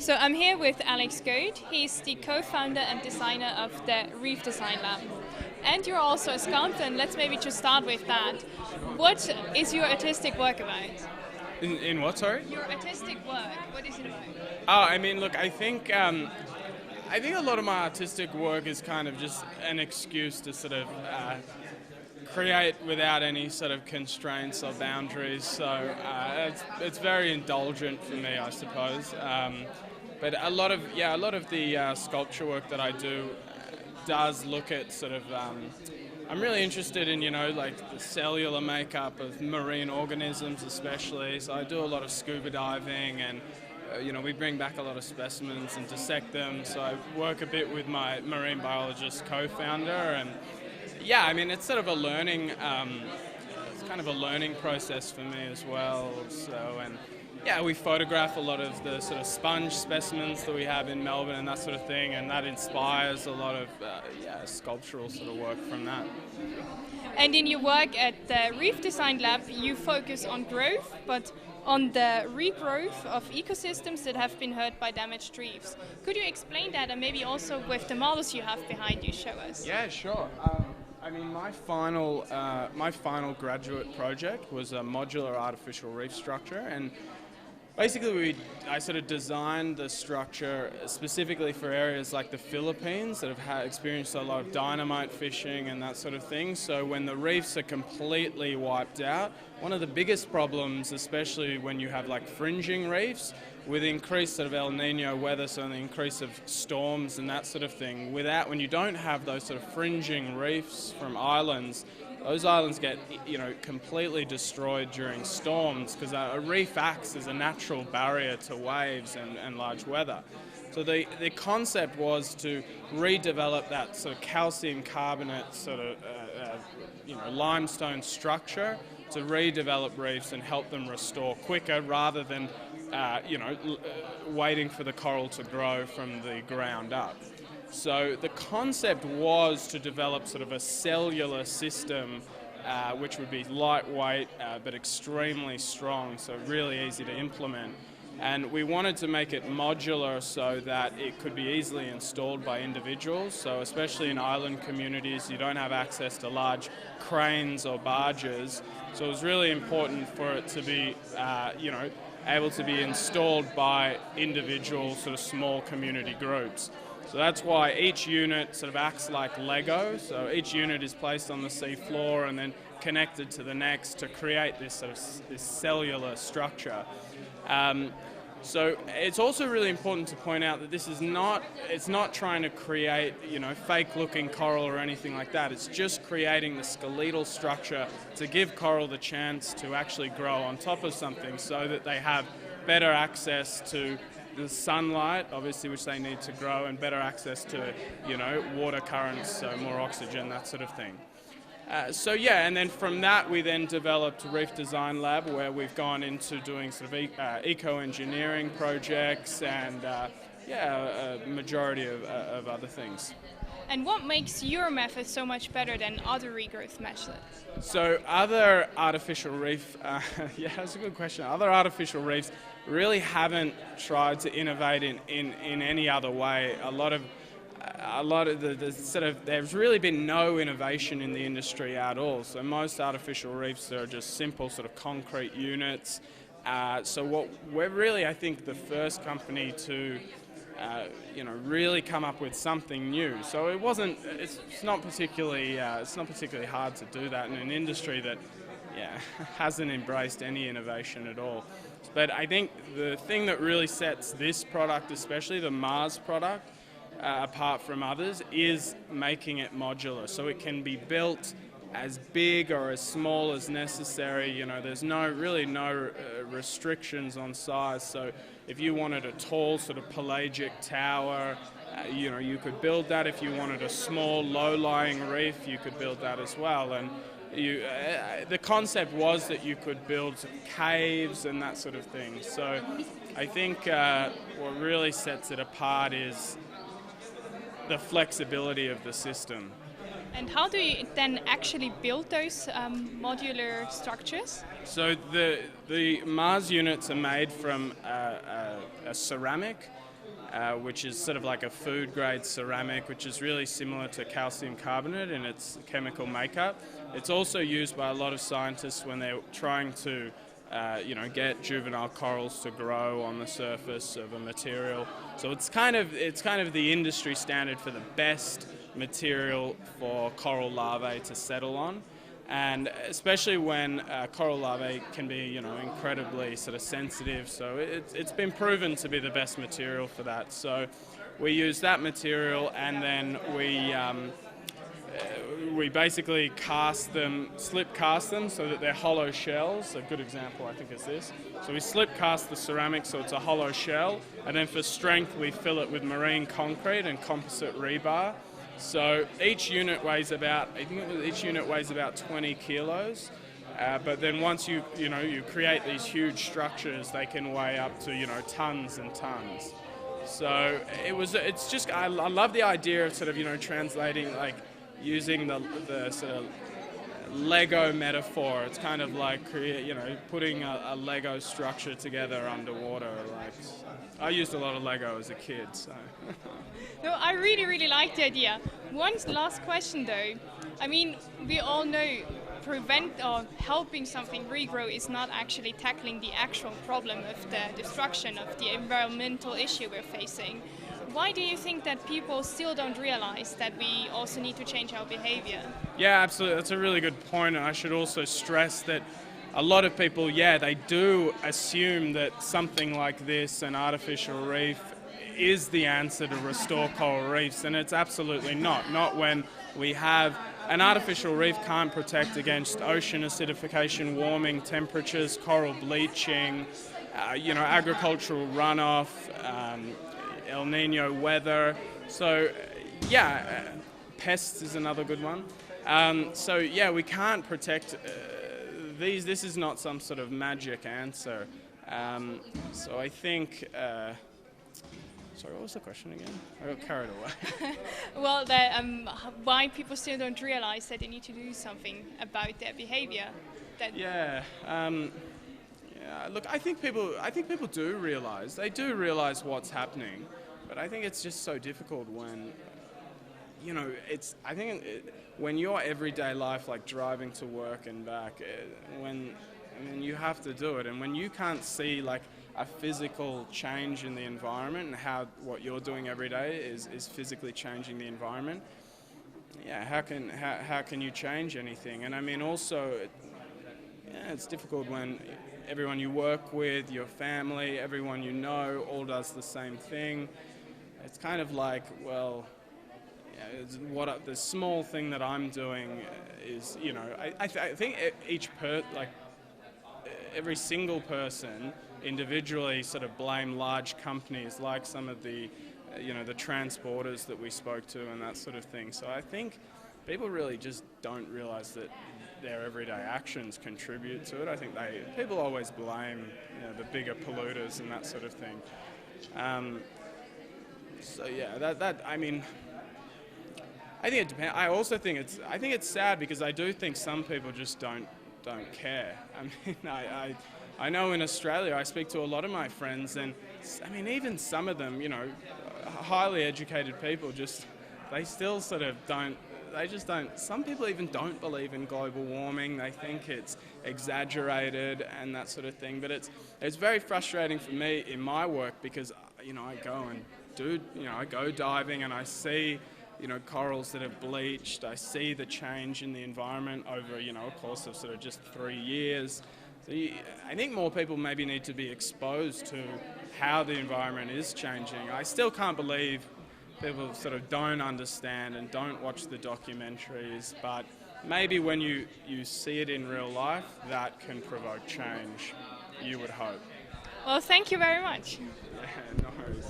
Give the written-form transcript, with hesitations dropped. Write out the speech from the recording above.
So I'm here with Alex Goad. He's the co-founder and designer of the Reef Design Lab. And you're also a sculptor, and let's maybe just start with that. What is your artistic work about? In what, sorry? Your artistic work, what is it about? Look, I think a lot of my artistic work is kind of just an excuse to sort of create without any sort of constraints or boundaries. So it's very indulgent for me, I suppose. But a lot of the sculpture work that I do does look at sort of. I'm really interested in, like the cellular makeup of marine organisms especially. So I do a lot of scuba diving and, we bring back a lot of specimens and dissect them. So I work a bit with my marine biologist co-founder and, it's sort of a learning, it's kind of a learning process for me as well. So, we photograph a lot of the sort of sponge specimens that we have in Melbourne and that sort of thing, and that inspires a lot of sculptural sort of work from that. And in your work at the Reef Design Lab, you focus on growth, but on the regrowth of ecosystems that have been hurt by damaged reefs. Could you explain that, and maybe also with the models you have behind you, show us? Yeah, sure. My final graduate project was a modular artificial reef structure, and basically I sort of designed the structure specifically for areas like the Philippines that have experienced a lot of dynamite fishing and that sort of thing. So when the reefs are completely wiped out, one of the biggest problems, especially when you have like fringing reefs, with increased sort of El Nino weather, so the increase of storms and that sort of thing, when you don't have those sort of fringing reefs from islands, those islands get, completely destroyed during storms because a reef acts as a natural barrier to waves and large weather. So the concept was to redevelop that sort of calcium carbonate sort of, limestone structure to redevelop reefs and help them restore quicker rather than, waiting for the coral to grow from the ground up. So the concept was to develop sort of a cellular system which would be lightweight but extremely strong, so really easy to implement. And we wanted to make it modular so that it could be easily installed by individuals. So especially in island communities, you don't have access to large cranes or barges. So it was really important for it to be, able to be installed by individual sort of small community groups. So that's why each unit sort of acts like Lego. So each unit is placed on the sea floor and then connected to the next to create this sort of this cellular structure. So it's also really important to point out that this is it's not trying to create, fake-looking coral or anything like that. It's just creating the skeletal structure to give coral the chance to actually grow on top of something so that they have better access to the sunlight, obviously, which they need to grow, and better access to, water currents, so more oxygen, that sort of thing. And then from that we then developed Reef Design Lab, where we've gone into doing sort of eco-engineering projects and a majority of other things. And what makes your method so much better than other regrowth methods? So other artificial reef, that's a good question. Other artificial reefs really haven't tried to innovate in any other way. A lot of the sort of, there's really been no innovation in the industry at all. So most artificial reefs are just simple sort of concrete units. So we're really, I think, the first company to really come up with something new. So it's not particularly hard to do that in an industry that hasn't embraced any innovation at all. But I think the thing that really sets this product, especially the Mars product, apart from others, is making it modular, so it can be built as big or as small as necessary. There's no restrictions on size. So if you wanted a tall sort of pelagic tower, you could build that. If you wanted a small low-lying reef, you could build that as well. And the concept was that you could build caves and that sort of thing. So I think what really sets it apart is the flexibility of the system. And how do you then actually build those modular structures? So the Mars units are made from a ceramic which is sort of like a food-grade ceramic, which is really similar to calcium carbonate in its chemical makeup. It's also used by a lot of scientists when they're trying to get juvenile corals to grow on the surface of a material. So it's kind of the industry standard for the best material for coral larvae to settle on. And especially when coral larvae can be, incredibly sort of sensitive. So it's been proven to be the best material for that. So we use that material, and then we basically slip cast them so that they're hollow shells. A good example, I think, is this. So we slip cast the ceramic so it's a hollow shell, and then for strength we fill it with marine concrete and composite rebar. So each unit weighs about 20 kilos. But then once you create these huge structures, they can weigh up to tons and tons. So I love the idea of sort of translating, like using the sort of Lego metaphor. It's kind of like putting a Lego structure together underwater. Like, I used a lot of Lego as a kid, so. No, I really, really like the idea. One last question though. I mean, we all know helping something regrow is not actually tackling the actual problem of the destruction of the environmental issue we're facing. Why do you think that people still don't realize that we also need to change our behavior? Yeah, absolutely. That's a really good point. And I should also stress that a lot of people, they do assume that something like this, an artificial reef, is the answer to restore coral reefs, and it's absolutely not. Not when we have an artificial reef can't protect against ocean acidification, warming temperatures, coral bleaching, agricultural runoff, El Nino weather. So, pests is another good one. We can't protect these. This is not some sort of magic answer. So I think. Sorry, what was the question again? I got carried away. Well, why people still don't realize that they need to do something about their behavior. Look, I think people do realize. They do realize what's happening, but I think it's just so difficult when, when your everyday life, like driving to work and back, you have to do it, and when you can't see like a physical change in the environment and how what you're doing every day is physically changing the environment, how can you change anything? And I mean also, it's difficult when everyone you work with, your family, everyone you know, all does the same thing. It's kind of like, the small thing that I'm doing is, I think every single person individually sort of blame large companies like some of the transporters that we spoke to and that sort of thing. So I think people really just don't realise that their everyday actions contribute to it. I think people always blame the bigger polluters and that sort of thing. I think it depends. I also think it's sad because I do think some people just don't care. I know in Australia I speak to a lot of my friends, and even some of them, highly educated people, they still sort of don't. They just don't. Some people even don't believe in global warming. They think it's exaggerated and that sort of thing. But it's very frustrating for me in my work because I go diving and I see corals that have bleached. I see the change in the environment over a course of sort of just 3 years. So I think more people maybe need to be exposed to how the environment is changing. I still can't believe people sort of don't understand and don't watch the documentaries, but maybe when you see it in real life, that can provoke change, you would hope. Well, thank you very much. Yeah, no worries.